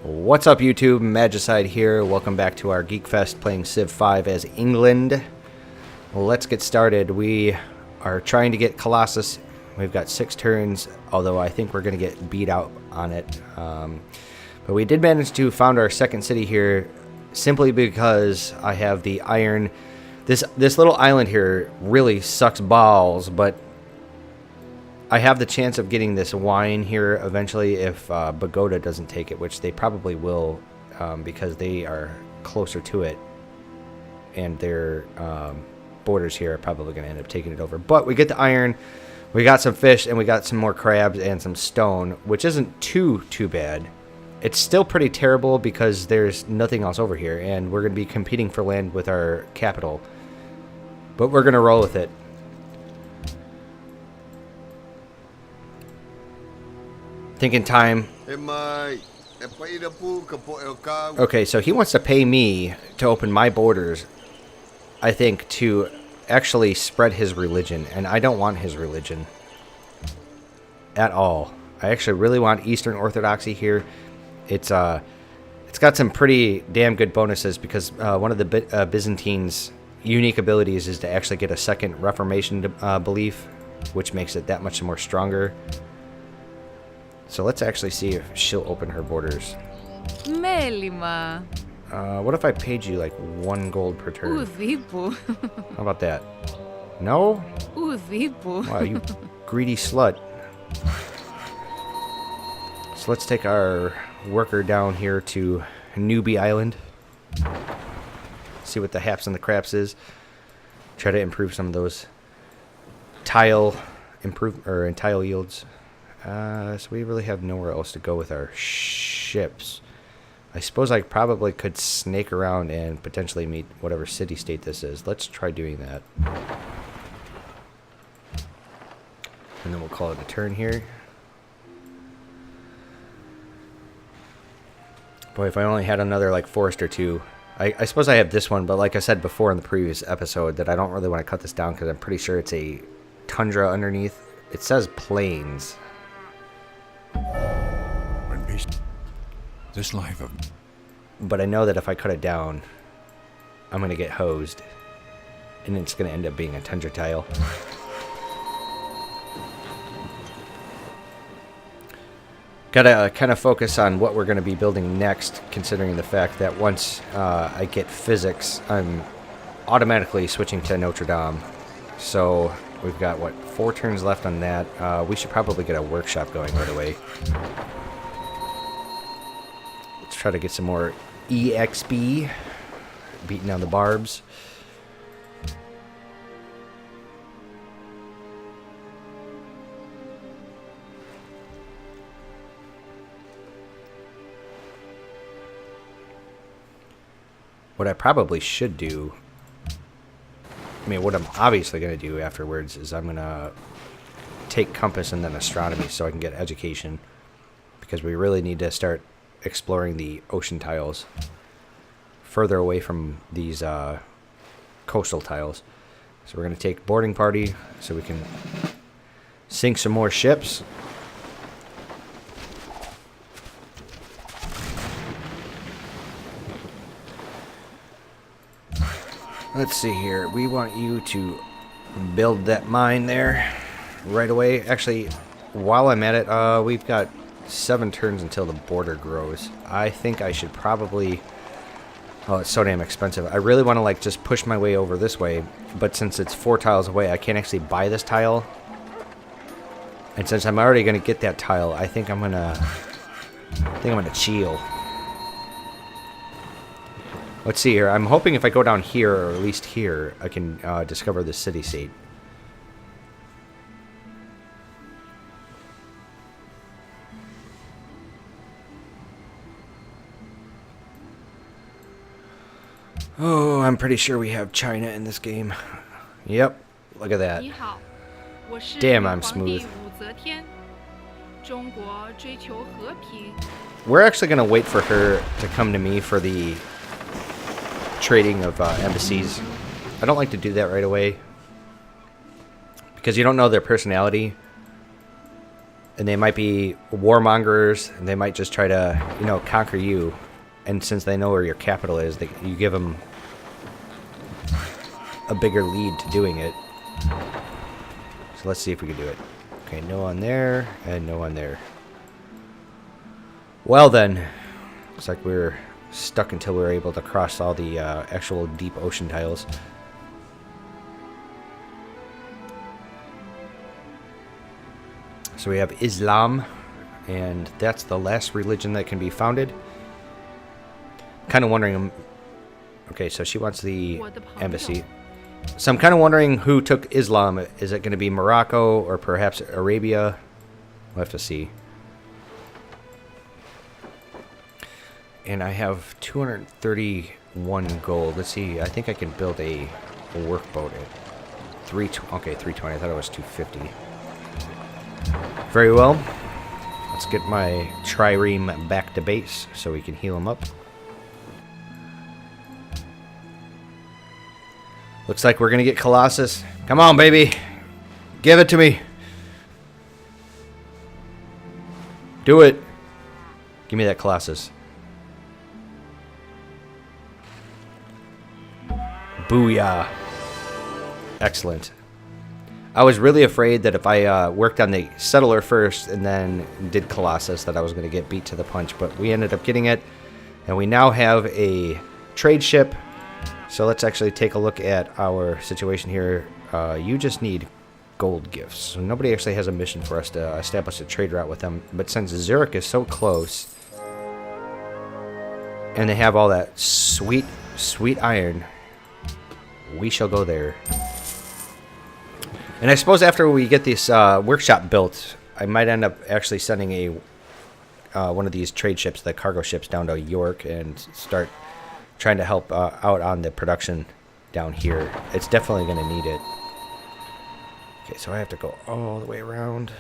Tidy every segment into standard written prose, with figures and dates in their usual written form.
What's up, YouTube? Magicide here. Welcome back to our Geek Fest playing Civ 5 as England. Well, let's get started. We are trying to get Colossus. We've got 6 turns, although I think we're going to get beat out on it. But we did manage to found our second city here simply because I have the iron. This little island here really sucks balls, but I have the chance of getting this wine here eventually if Bogota doesn't take it, which they probably will because they are closer to it. And their borders here are probably going to end up taking it over. But we get the iron, we got some fish, and we got some more crabs and some stone, which isn't too bad. It's still pretty terrible because there's nothing else over here, and we're going to be competing for land with our capital. But we're going to roll with it. Thinking time. Okay, so he wants to pay me to open my borders, I think, to actually spread his religion, and I don't want his religion at all. I actually really want Eastern Orthodoxy here. It's got some pretty damn good bonuses because one of the Byzantine's unique abilities is to actually get a second Reformation belief, which makes it that much more stronger. So let's actually see if she'll open her borders. Melima. What if I paid you like 1 gold per turn? Uzipu. How about that? No? Uzipu. Wow, you greedy slut. So let's take our worker down here to Newbie Island. See what the haps and the craps is. Try to improve some of those tile yields. So we really have nowhere else to go with our ships. I suppose I probably could snake around and potentially meet whatever city-state this is. Let's try doing that. And then we'll call it a turn here. Boy, if I only had another like forest or two. I suppose I have this one, but like I said before in the previous episode, that I don't really want to cut this down because I'm pretty sure it's a tundra underneath. It says plains. This life of... But I know that if I cut it down, I'm going to get hosed. And it's going to end up being a tundra tile. Gotta kind of focus on what we're going to be building next, considering the fact that once I get physics, I'm automatically switching to Notre Dame. So we've got, what, 4 turns left on that. We should probably get a workshop going right away. Let's try to get some more EXP. Beating down the barbs. What I probably should do, I mean, what I'm obviously going to do afterwards is I'm going to take compass and then astronomy so I can get education, because we really need to start exploring the ocean tiles further away from these coastal tiles. So we're going to take boarding party so we can sink some more ships. Let's see here. We want you to build that mine there right away. Actually, while I'm at it, we've got 7 turns until the border grows. I think I should probably... Oh, it's so damn expensive. I really want to like just push my way over this way, but since it's 4 tiles away, I can't actually buy this tile. And since I'm already going to get that tile, I think I'm gonna chill. Let's see here. I'm hoping if I go down here, or at least here, I can discover the city-state. Oh, I'm pretty sure we have China in this game. Yep, look at that. Damn, I'm smooth. We're actually going to wait for her to come to me for the trading of embassies. I don't like to do that right away because you don't know their personality. and they might be warmongers, and they might just try to, you know, conquer you. And since they know where your capital is, you give them a bigger lead to doing it. So let's see if we can do it. Okay, no on there, and no on there. Well then, looks like we're stuck until we're able to cross all the actual deep ocean tiles. So we have Islam, and that's the last religion that can be founded. Kind of wondering, okay, so she wants the embassy. So I'm kind of wondering who took Islam. Is it going to be Morocco or perhaps Arabia? We'll have to see. And I have 231 gold. Let's see, I think I can build a workboat at 320. I thought it was 250. Very well. Let's get my trireme back to base so we can heal him up. Looks like we're going to get Colossus. Come on, baby. Give it to me. Do it. Give me that Colossus. Booyah. Excellent. I was really afraid that if I worked on the settler first and then did Colossus that I was going to get beat to the punch, but we ended up getting it, and we now have a trade ship. So let's actually take a look at our situation here. You just need gold gifts. So nobody actually has a mission for us to establish a trade route with them, but since Zurich is so close and they have all that sweet iron, we shall go there. And I suppose after we get this workshop built, I might end up actually sending a one of these trade ships, the cargo ships, down to York and start trying to help out on the production down here. It's definitely going to need it. Okay, so I have to go all the way around.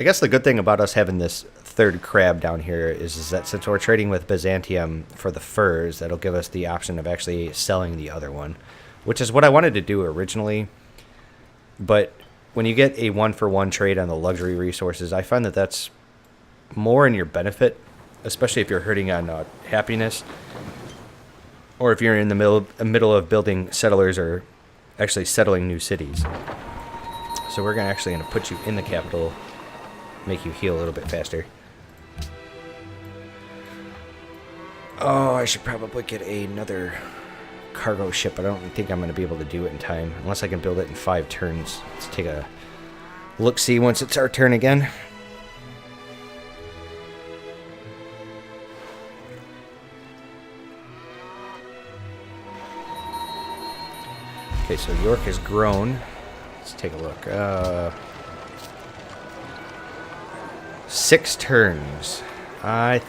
I guess the good thing about us having this third crab down here is that since we're trading with Byzantium for the furs, that'll give us the option of actually selling the other one, which is what I wanted to do originally. But when you get a one-for-one trade on the luxury resources, I find that that's more in your benefit, especially if you're hurting on happiness, or if you're in the middle of building settlers or actually settling new cities. So we're going to put you in the capital, make you heal a little bit faster. Oh, I should probably get another cargo ship, but I don't think I'm going to be able to do it in time unless I can build it in 5 turns. Let's take a look-see once it's our turn again. Okay, so York has grown. Let's take a look. 6 turns. I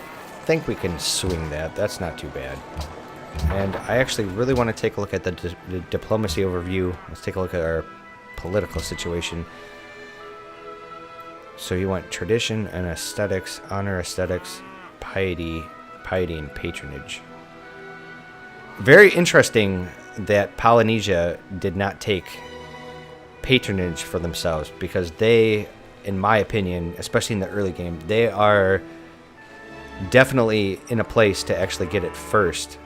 think we can swing that. That's not too bad. And I actually really want to take a look at the diplomacy overview. Let's take a look at our political situation. So you want tradition and aesthetics, honor aesthetics, piety and patronage. Very interesting that Polynesia did not take patronage for themselves, because they, in my opinion, especially in the early game, they are definitely in a place to actually get it first,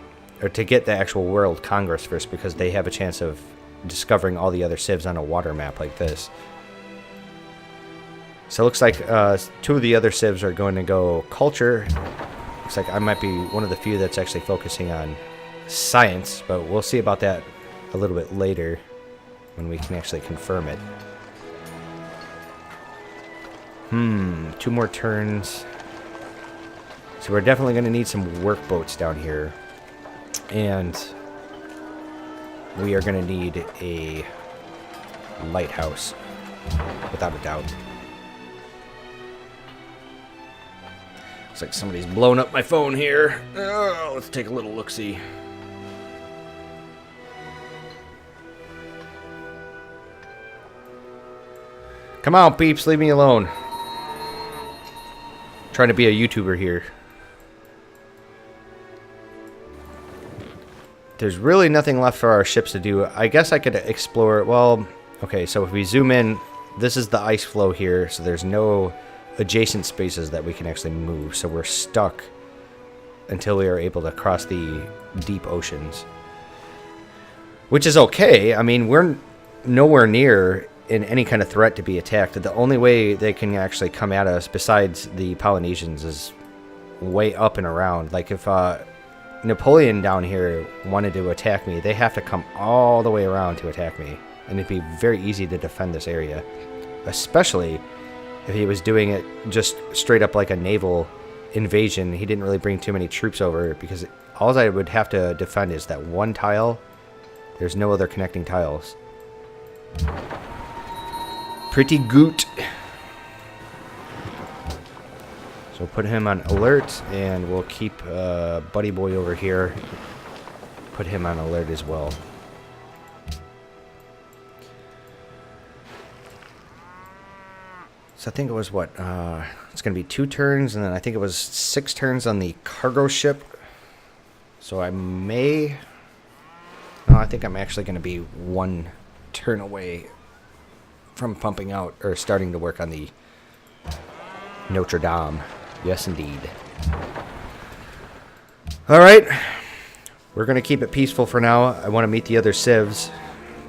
or to get the actual World Congress first, because they have a chance of discovering all the other civs on a water map like this. So it looks like 2 of the other civs are going to go culture. Looks like I might be one of the few that's actually focusing on science, but we'll see about that a little bit later when we can actually confirm it. 2 more turns. So we're definitely going to need some workboats down here. And we are going to need a lighthouse, without a doubt. Looks like somebody's blown up my phone here. Oh, let's take a little look-see. Come on, peeps, leave me alone. Trying to be a YouTuber here. there's really nothing left for our ships to do. I guess I could explore. Well, okay, so if we zoom in, this is the ice flow here, so there's no adjacent spaces that we can actually move. So we're stuck until we are able to cross the deep oceans, which is okay. I mean, we're nowhere near in any kind of threat to be attacked. The only way they can actually come at us, besides the Polynesians, is way up and around. Like if Napoleon down here wanted to attack me, they have to come all the way around to attack me, and it'd be very easy to defend this area, especially if he was doing it just straight up like a naval invasion. He didn't really bring too many troops over, because all I would have to defend is that one tile. There's no other connecting tiles. Pretty good. So put him on alert, and we'll keep Buddy Boy over here. Put him on alert as well. So I think it was what? It's going to be 2 turns, and then I think it was 6 turns on the cargo ship. So I may... No, I think I'm actually going to be 1 turn away from pumping out, or starting to work on the Notre Dame. Yes, indeed. Alright. We're going to keep it peaceful for now. I want to meet the other civs.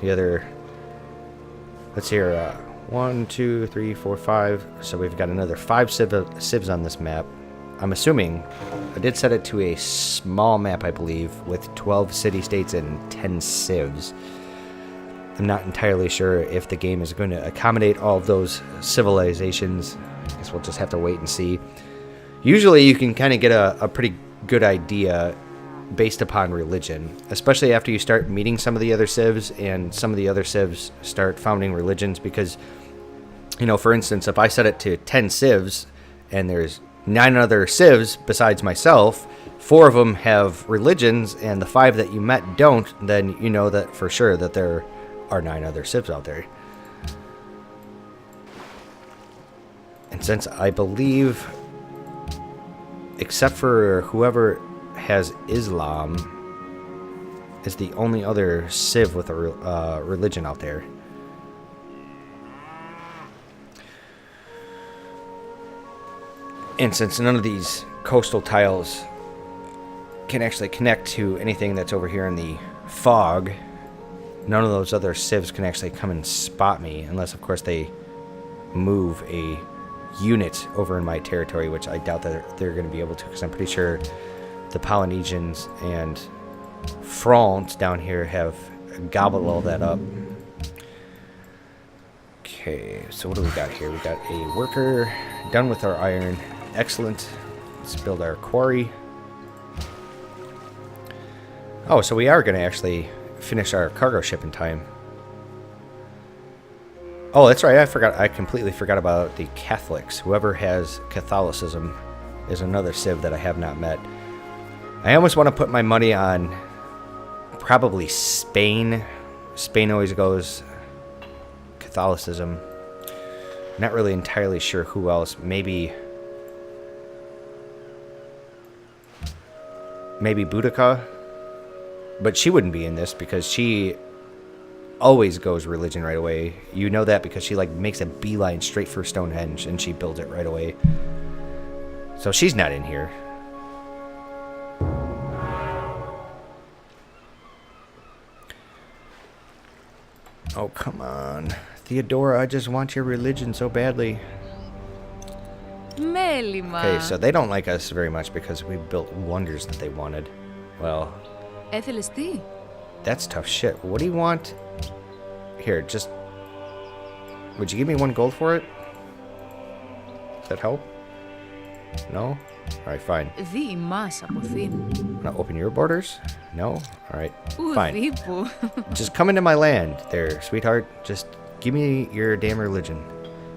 The other... Let's hear... 1, 2, 3, 4, 5. So we've got another 5 civs on this map. I'm assuming... I did set it to a small map, I believe, with 12 city-states and 10 civs. I'm not entirely sure if the game is going to accommodate all of those civilizations. I guess we'll just have to wait and see. Usually you can kind of get a pretty good idea based upon religion, especially after you start meeting some of the other civs and some of the other civs start founding religions, because, you know, for instance, if I set it to 10 civs and there's 9 other civs besides myself, 4 of them have religions and the 5 that you met don't, then you know that for sure that there are 9 other civs out there. And since I believe, except for whoever has Islam, is the only other civ with a religion out there. And since none of these coastal tiles can actually connect to anything that's over here in the fog, none of those other civs can actually come and spot me, unless of course they move a unit over in my territory, which I doubt that they're going to be able to, because I'm pretty sure the Polynesians and France down here have gobbled all that up. Okay, so what do we got here? We got a worker done with our iron. Excellent. Let's build our quarry. Oh, so we are going to actually finish our cargo ship in time. Oh, that's right. I completely forgot about the Catholics. Whoever has Catholicism is another civ that I have not met. I almost want to put my money on probably Spain. Spain always goes Catholicism. Not really entirely sure who else. Maybe Boudica. But she wouldn't be in this because she always goes religion right away. You know that because she like makes a beeline straight for Stonehenge and she builds it right away. So she's not in here. Oh, come on. Theodora, I just want your religion so badly. Μέλημα. Okay, so they don't like us very much because we built wonders that they wanted. Well... Έθελες τι? That's tough shit. What do you want? Here, just... Would you give me 1 gold for it? Does that help? No? Alright, fine. Δι μας αποθήν. Wanna open your borders? No? Alright, fine. Ουδήπου. Just come into my land there, sweetheart. Just give me your damn religion.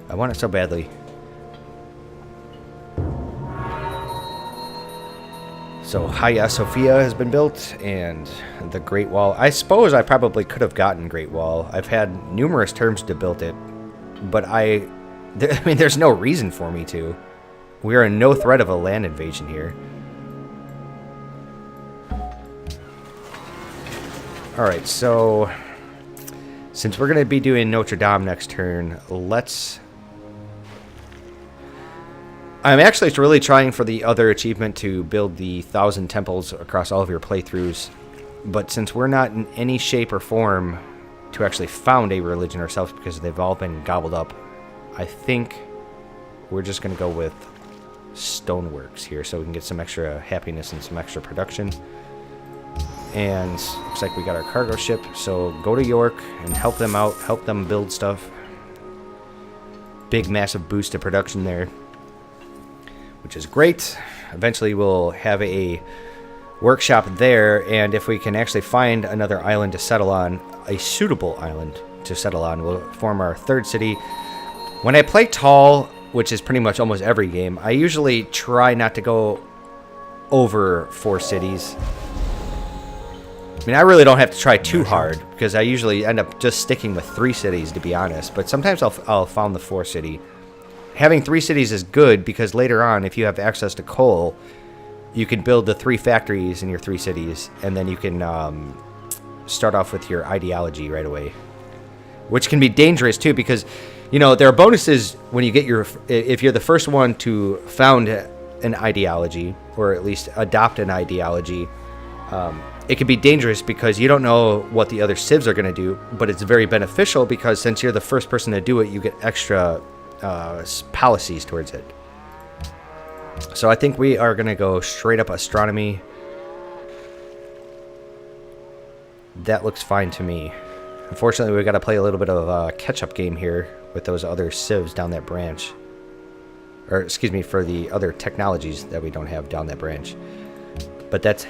I want it so badly. So Hagia Sophia has been built, and the Great Wall. I suppose I probably could have gotten Great Wall. I've had numerous terms to build it, but I mean, there's no reason for me to. We are in no threat of a land invasion here. Alright, so since we're going to be doing Notre Dame next turn, let's... I'm actually really trying for the other achievement to build the 1,000 temples across all of your playthroughs. But since we're not in any shape or form to actually found a religion ourselves because they've all been gobbled up, I think we're just going to go with stoneworks here so we can get some extra happiness and some extra production. And looks like we got our cargo ship, so go to York and help them out, help them build stuff. Big massive boost to production there, which is great. Eventually we'll have a workshop there, and if we can actually find another island to settle on, a suitable island to settle on, we'll form our third city. When I play tall, which is pretty much almost every game, I usually try not to go over 4 cities. I mean, I really don't have to try too hard because I usually end up just sticking with 3 cities, to be honest, but sometimes I'll found the 4th city. Having 3 cities is good because later on, if you have access to coal, you can build the 3 factories in your 3 cities, and then you can start off with your ideology right away, which can be dangerous too because, you know, there are bonuses when you get if you're the first one to found an ideology or at least adopt an ideology. It can be dangerous because you don't know what the other civs are going to do, but it's very beneficial because since you're the first person to do it, you get extra policies towards it. So I think we are going to go straight up astronomy. That looks fine to me. Unfortunately, we've got to play a little bit of a catch-up game here with those other civs down that branch. Or, excuse me, for the other technologies that we don't have down that branch. But that's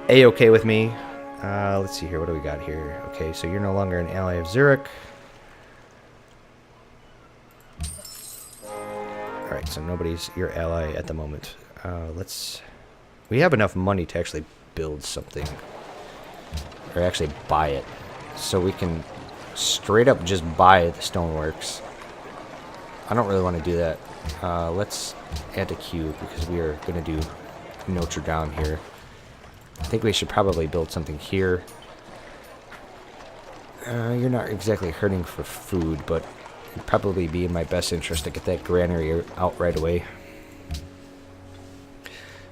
A-okay with me. Let's see here. What do we got here? Okay, so you're no longer an ally of Zurich. Alright, so nobody's your ally at the moment. We have enough money to actually build something. Or actually buy it. So we can straight up just buy the stoneworks. I don't really want to do that. Let's add to queue because we are going to do Notre Dame here. I think we should probably build something here. You're not exactly hurting for food, but it'd probably be in my best interest to get that granary out right away.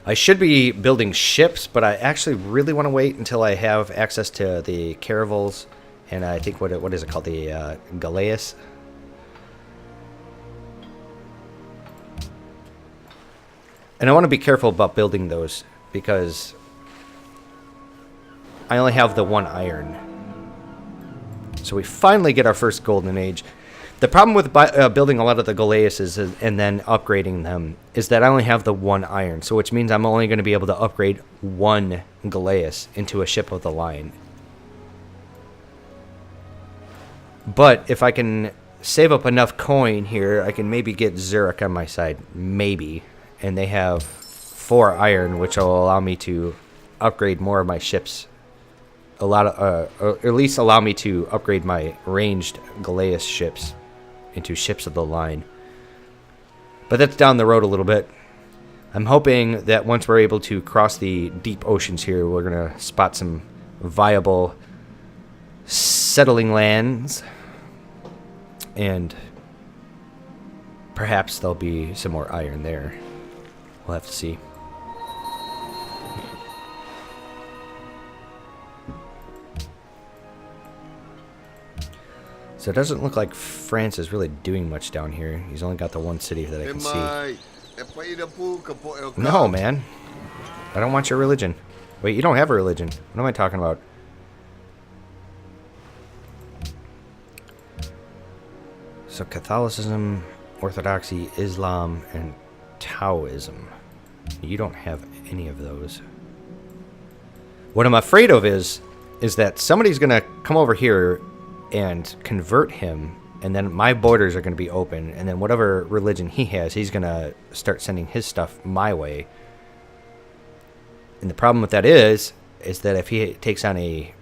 I should be building ships, but I actually really want to wait until I have access to the caravels, and I think what is it called, the galleass. And I want to be careful about building those because I only have the 1 iron. So we finally get our first golden age. The problem with building a lot of the galleasses and then upgrading them is that I only have the 1 iron, so which means I'm only going to be able to upgrade 1 galleass into a ship of the line. But if I can save up enough coin here, I can maybe get Zurich on my side, maybe. And they have 4 iron, which will allow me to upgrade more of my ships. Or at least allow me to upgrade my ranged galleass ships into ships of the line. But that's down the road a little bit. I'm hoping that once we're able to cross the deep oceans here, we're going to spot some viable settling lands. And perhaps there'll be some more iron there. We'll have to see. So it doesn't look like France is really doing much down here. He's only got the 1 city that I can see. No, man. I don't want your religion. Wait, you don't have a religion. What am I talking about? So Catholicism, Orthodoxy, Islam, and Taoism. You don't have any of those. What I'm afraid of is that somebody's going to come over here and convert him, and then my borders are going to be open, and then whatever religion he has, he's going to start sending his stuff my way. And the problem with that is that if he takes on a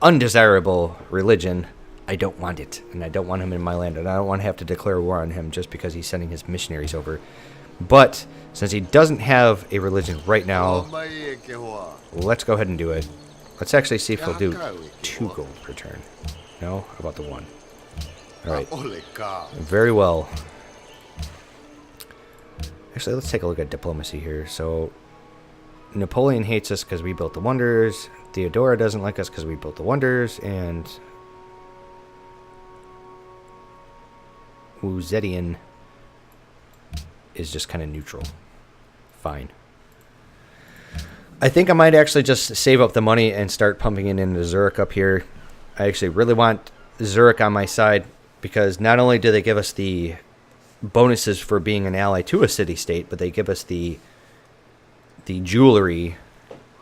undesirable religion, I don't want it, and I don't want him in my land, and I don't want to have to declare war on him just because he's sending his missionaries over. But since he doesn't have a religion right now, let's go ahead and do it. Let's actually see if we'll do 2 gold per turn. No? How about the 1? Alright. Very well. Actually, let's take a look at diplomacy here. So, Napoleon hates us because we built the wonders. Theodora doesn't like us because we built the wonders. And Uzedian is just kind of neutral. Fine. I think I might actually just save up the money and start pumping it into Zurich up here. I actually really want Zurich on my side because not only do they give us the bonuses for being an ally to a city-state, but they give us the jewelry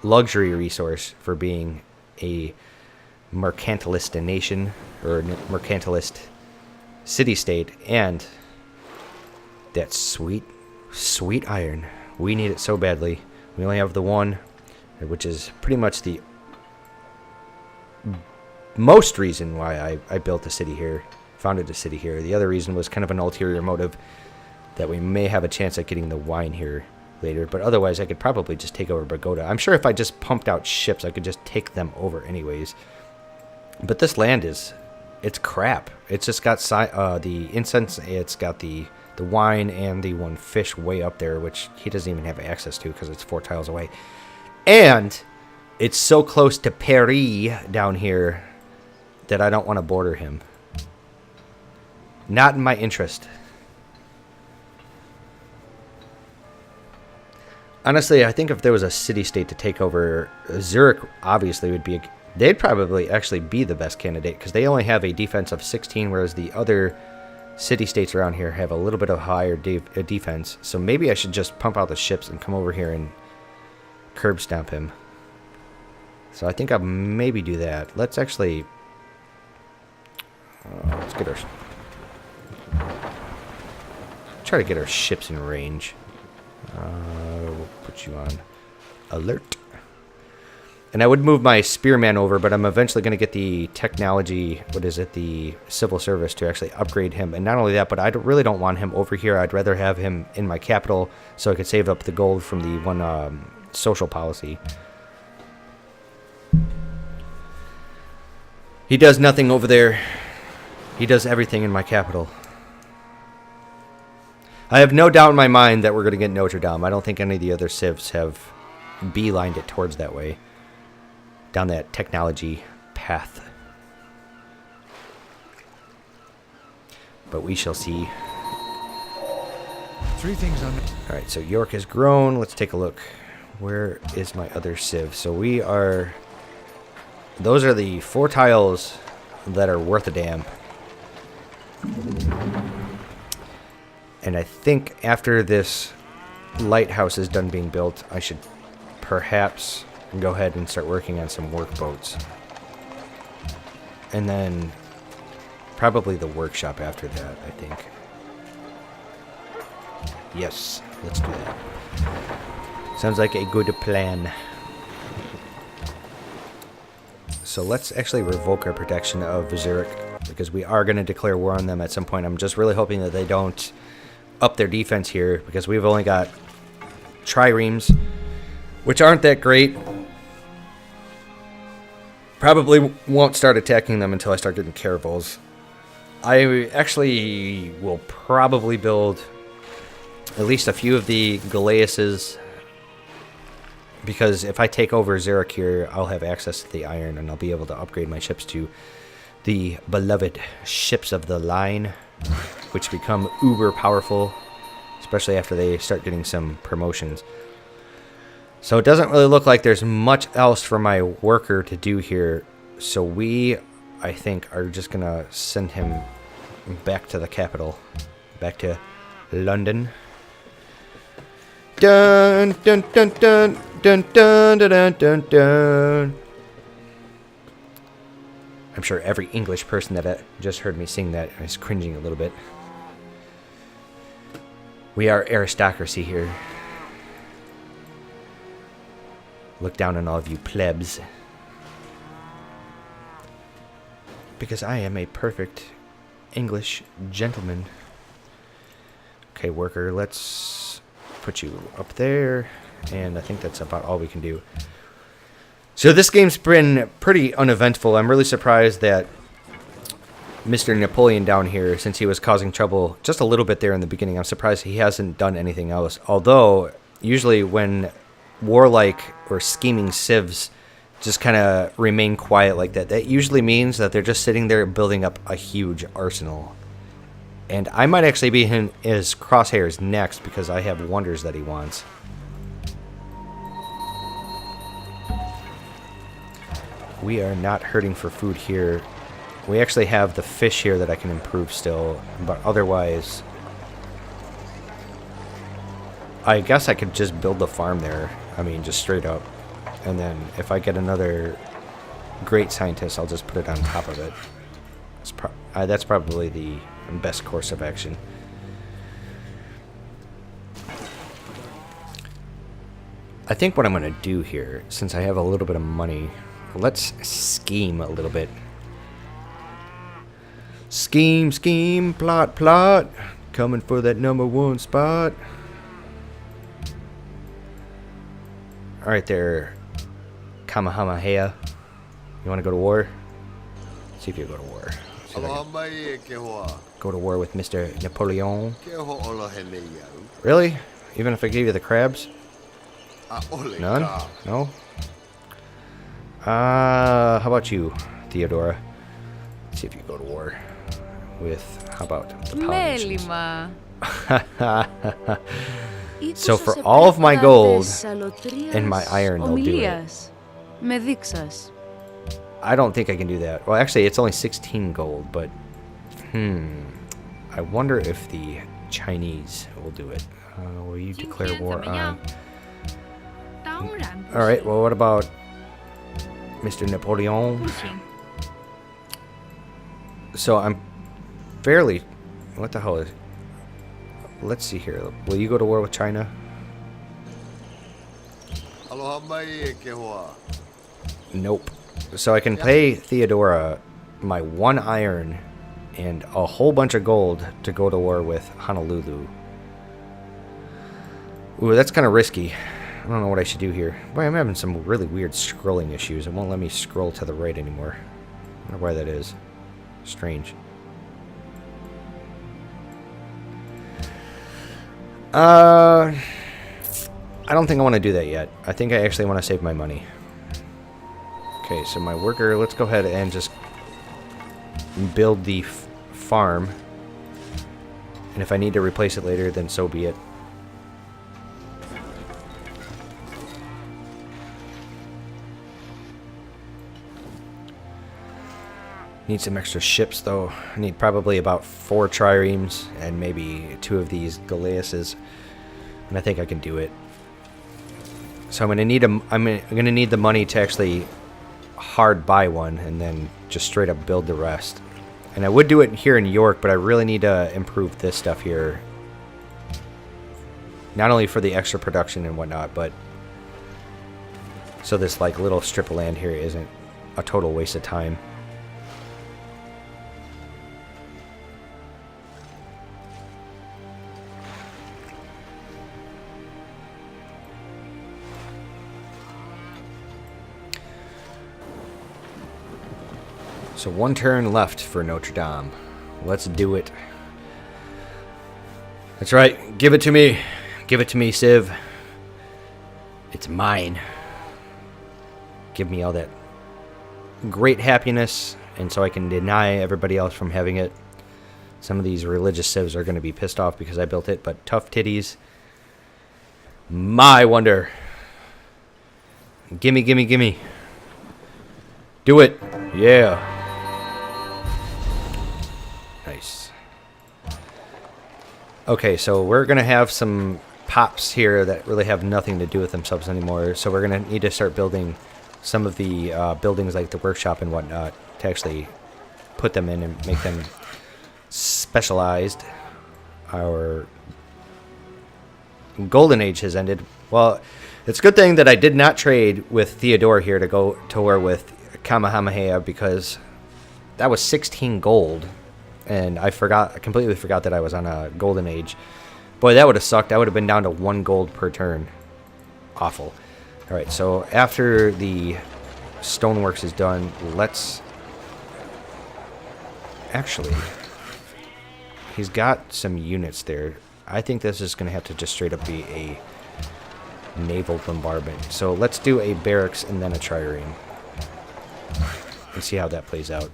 luxury resource for being a mercantilist nation or mercantilist city-state, and that sweet iron. We need it so badly. We only have the 1, which is pretty much the most reason why I built a city here, founded a city here. The other reason was kind of an ulterior motive that we may have a chance at getting the wine here later, but otherwise I could probably just take over Pagoda. I'm sure if I just pumped out ships, I could just take them over anyways. But this land it's crap. It's just got the incense, it's got the wine, and the 1 fish way up there, which he doesn't even have access to because it's 4 tiles away. And it's so close to Paris down here that I don't want to border him. Not in my interest. Honestly, I think if there was a city-state to take over, Zurich obviously would be... They'd probably actually be the best candidate because they only have a defense of 16, whereas the other city-states around here have a little bit of higher defense. So maybe I should just pump out the ships and come over here and curb stomp him. So I think I'll maybe do that. Let's actually... let's get our... Try to get our ships in range. We'll put you on alert. And I would move my spearman over, but I'm eventually going to get the technology, the civil service to actually upgrade him. And not only that, but I really don't want him over here. I'd rather have him in my capital so I could save up the gold from the 1 social policy. He does nothing over there. He does everything in my capital. I have no doubt in my mind that we're going to get Notre Dame. I don't think any of the other civs have beelined it towards that way. Down that technology path. But we shall see. 3 things on... Alright, so York has grown. Let's take a look. Where is my other civ? So we are... Those are the 4 tiles that are worth a damn. And I think after this lighthouse is done being built, I should perhaps go ahead and start working on some workboats. And then probably the workshop after that, I think. Yes, let's do that. Sounds like a good plan. So let's actually revoke our protection of Zurich, because we are going to declare war on them at some point. I'm just really hoping that they don't up their defense here, because we've only got triremes, which aren't that great. Probably won't start attacking them until I start getting caravels. I actually will probably build at least a few of the Galeuses, because if I take over Zurich here, I'll have access to the iron, and I'll be able to upgrade my ships to the beloved ships of the line, which become uber powerful, especially after they start getting some promotions. So it doesn't really look like there's much else for my worker to do here. So we, I think, are just going to send him back to the capital. Back to London. Dun, dun, dun, dun, dun, dun, dun, dun, dun. I'm sure every English person that just heard me sing that is cringing a little bit. We are aristocracy here. Look down on all of you plebs. Because I am a perfect English gentleman. Okay, worker, let's put you up there. And I think that's about all we can do. So this game's been pretty uneventful. I'm really surprised that Mr. Napoleon down here, since he was causing trouble just a little bit there in the beginning, I'm surprised he hasn't done anything else. Although, usually when warlike or scheming civs just kind of remain quiet like that, that usually means that they're just sitting there building up a huge arsenal. And I might actually be in his crosshairs next because I have wonders that he wants. We are not hurting for food here. We actually have the fish here that I can improve still, but otherwise, I guess I could just build the farm there. I mean, just straight up. And then if I get another great scientist, I'll just put it on top of it. That's probably the best course of action. I think what I'm going to do here, since I have a little bit of money, let's scheme a little bit. Scheme, scheme, plot, plot. Coming for that #1 spot. Alright there, Kamehameha. You want to go to war? See if you go to war. Go to war with Mr. Napoleon. Really? Even if I gave you the crabs? None? No? How about you, Theodora? Let's see if you go to war with, how about the Polynesians? So for all of my gold and my iron, they'll do it. I don't think I can do that. Well, actually, it's only 16 gold, but I wonder if the Chinese will do it. Will you declare war on? All right. Well, what about Mr. Napoleon? So I'm fairly. What the hell is? Let's see here. Will you go to war with China? Nope. So I can pay Theodora my 1 iron and a whole bunch of gold to go to war with Honolulu. Ooh, that's kind of risky. I don't know what I should do here. Boy, I'm having some really weird scrolling issues. It won't let me scroll to the right anymore. I wonder why that is. Strange. I don't think I want to do that yet. I think I actually want to save my money. Okay, so my worker, let's go ahead and just build the farm. And if I need to replace it later, then so be it. Need some extra ships, though. I need probably about 4 triremes and maybe 2 of these galleasses, and I think I can do it. So I'm gonna need the money to actually hard buy one, and then just straight up build the rest. And I would do it here in York, but I really need to improve this stuff here. Not only for the extra production and whatnot, but so this like little strip of land here isn't a total waste of time. So 1 turn left for Notre Dame. Let's do it. That's right. Give it to me. Give it to me, Civ. It's mine. Give me all that great happiness, and so I can deny everybody else from having it. Some of these religious civs are going to be pissed off because I built it, but tough titties. My wonder. Gimme, gimme, gimme. Do it. Yeah. Nice. Okay, so we're going to have some pops here that really have nothing to do with themselves anymore. So we're going to need to start building some of the buildings like the workshop and whatnot to actually put them in and make them specialized. Our golden age has ended. Well, it's a good thing that I did not trade with Theodore here to go to war with Kamehameha, because that was 16 gold. And I completely forgot that I was on a golden age. Boy, that would have sucked. I would have been down to 1 gold per turn. Awful. Alright, so after the stoneworks is done, let's... Actually, he's got some units there. I think this is going to have to just straight up be a naval bombardment. So let's do a barracks and then a trireme. And see how that plays out.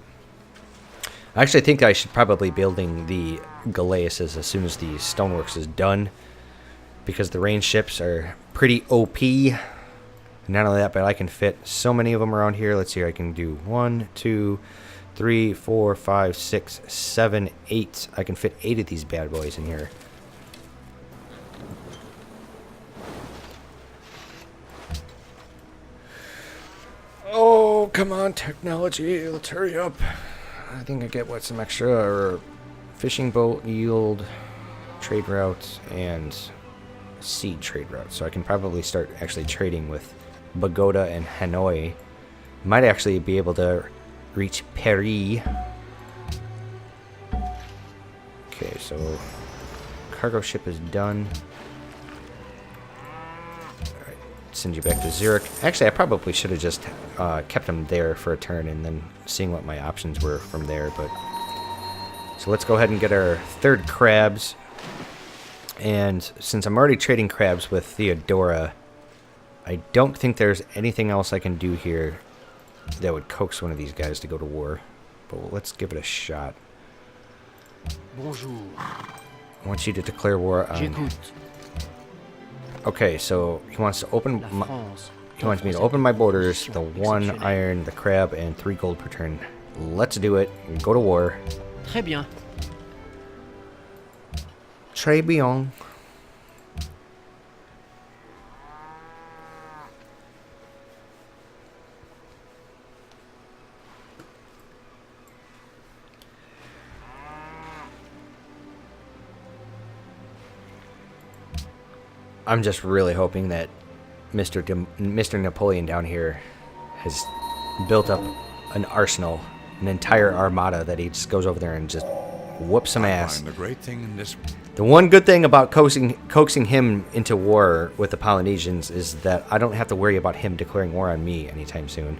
I actually think I should probably be building the galleasses as soon as the stoneworks is done, because the range ships are pretty OP. Not only that, but I can fit so many of them around here. Let's see, I can do 1, 2, 3, 4, 5, 6, 7, 8. I can fit 8 of these bad boys in here. Oh, come on, technology. Let's hurry up. I think I get, what, some extra or fishing boat yield, trade routes, and seed trade routes. So I can probably start actually trading with Bogota and Hanoi. Might actually be able to reach Paris. Okay, so cargo ship is done. Alright, send you back to Zurich. Actually, I probably should have just kept him there for a turn and then seeing what my options were from there. But so let's go ahead and get our third crabs. And since I'm already trading crabs with Theodora, I don't think there's anything else I can do here that would coax one of these guys to go to war. But let's give it a shot. Bonjour. I want you to declare war on... J'écoute. Okay, so he wants to open... La France. He wants me to open my borders, the 1 iron, the crab, and 3 gold per turn. Let's do it. Go to war. Très bien. Très bien. I'm just really hoping that Mr. Napoleon down here has built up an arsenal, an entire armada that he just goes over there and just whoops some ass. The great thing in this. The one good thing about coaxing him into war with the Polynesians is that I don't have to worry about him declaring war on me anytime soon.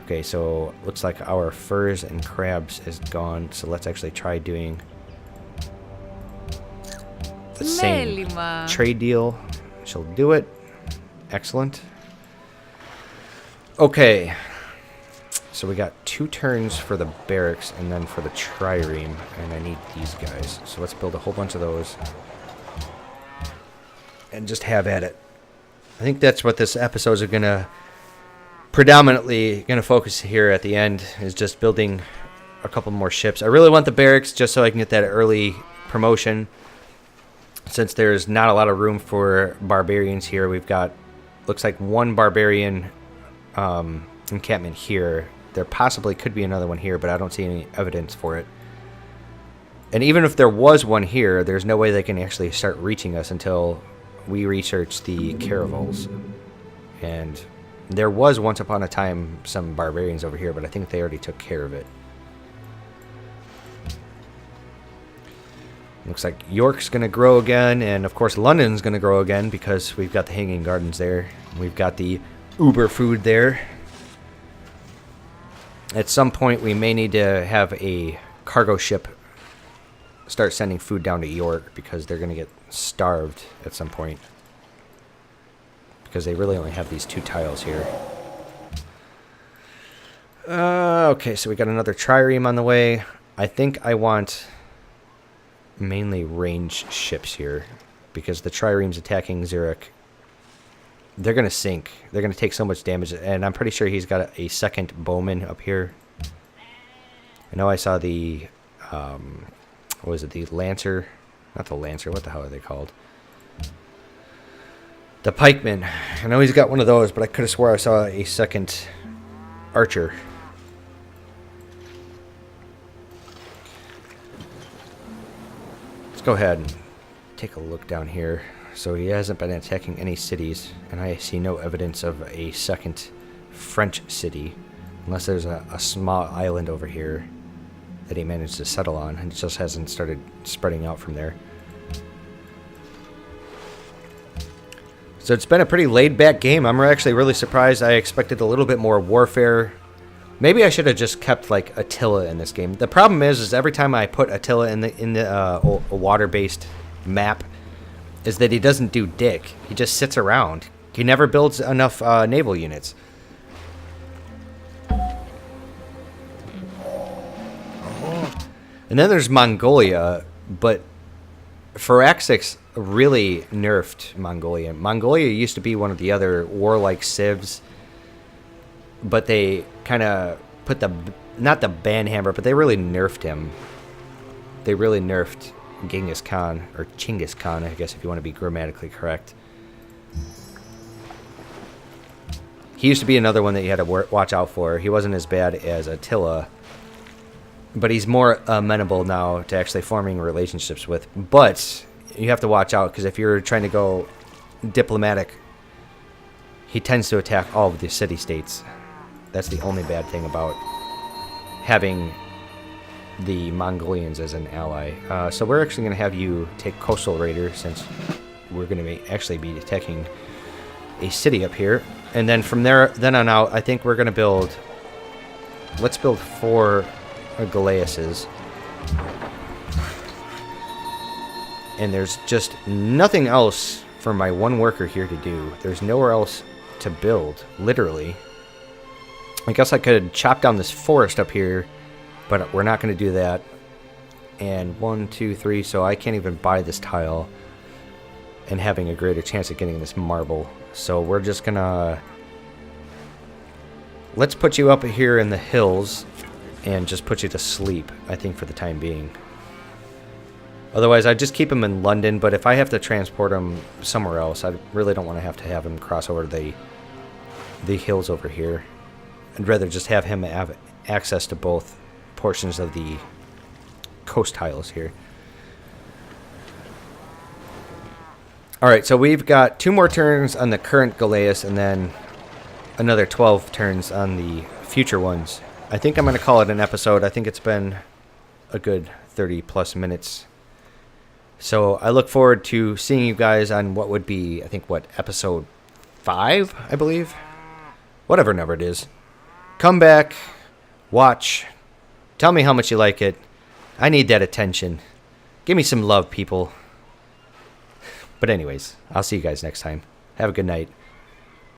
Okay, so looks like our furs and crabs is gone, so let's actually try doing the same Μέλημα. trade deal. She'll do it. Excellent. Okay. So we got 2 turns for the barracks and then for the trireme, and I need these guys. So let's build a whole bunch of those and just have at it. I think that's what this episode is gonna predominantly focus here at the end, is just building a couple more ships. I really want the barracks just so I can get that early promotion. Since there's not a lot of room for barbarians here, we've got, looks like 1 barbarian encampment here. There possibly could be another one here, but I don't see any evidence for it. And even if there was one here, there's no way they can actually start reaching us until we research the caravels. And there was once upon a time some barbarians over here, but I think they already took care of it. Looks like York's going to grow again, and of course London's going to grow again because we've got the Hanging Gardens there. We've got the Uber food there. At some point we may need to have a cargo ship start sending food down to York because they're going to get starved at some point. Because they really only have these 2 tiles here. Okay, so we got another trireme on the way. I think I want mainly range ships here because the triremes attacking Zurich, they're going to sink. They're going to take so much damage, and I'm pretty sure he's got a second bowman up here. I know I saw the what was it, the Lancer, not the Lancer, what the hell are they called, the pikeman. I know he's got one of those, but I could have swore I saw a second archer. Go ahead and take a look down here. So he hasn't been attacking any cities, and I see no evidence of a second French city, unless there's a small island over here that he managed to settle on, and it just hasn't started spreading out from there. So it's been a pretty laid-back game. I'm actually really surprised. I expected a little bit more warfare. Maybe I should have just kept like Attila in this game. The problem is every time I put Attila in the water-based map, is that he doesn't do dick. He just sits around. He never builds enough naval units. And then there's Mongolia, but Firaxis really nerfed Mongolia. Mongolia used to be one of the other warlike civs, but they kind of put not the banhammer, but they really nerfed him. They really nerfed Genghis Khan, or Chinggis Khan, I guess if you want to be grammatically correct. He used to be another one that you had to watch out for. He wasn't as bad as Attila, but he's more amenable now to actually forming relationships with. But you have to watch out, because if you're trying to go diplomatic, he tends to attack all of the city-states. That's the only bad thing about having the Mongolians as an ally. So we're actually going to have you take Coastal Raider, since we're going to actually be attacking a city up here. And then from there, then on out, I think we're going to build... Let's build 4 Galeases. And there's just nothing else for my one worker here to do. There's nowhere else to build, literally. I guess I could chop down this forest up here, but we're not going to do that. And 1, 2, 3, so I can't even buy this tile and having a greater chance of getting this marble. So we're just going to... Let's put you up here in the hills and just put you to sleep, I think, for the time being. Otherwise, I'd just keep him in London, but if I have to transport him somewhere else, I really don't want to have him cross over the hills over here. I'd rather just have him have access to both portions of the coast tiles here. Alright, so we've got 2 more turns on the current Galeas, and then another 12 turns on the future ones. I think I'm going to call it an episode. I think it's been a good 30 plus minutes. So I look forward to seeing you guys on what would be, I think, episode 5, I believe? Whatever number it is. Come back, watch, tell me how much you like it. I need that attention. Give me some love, people. But anyways, I'll see you guys next time. Have a good night.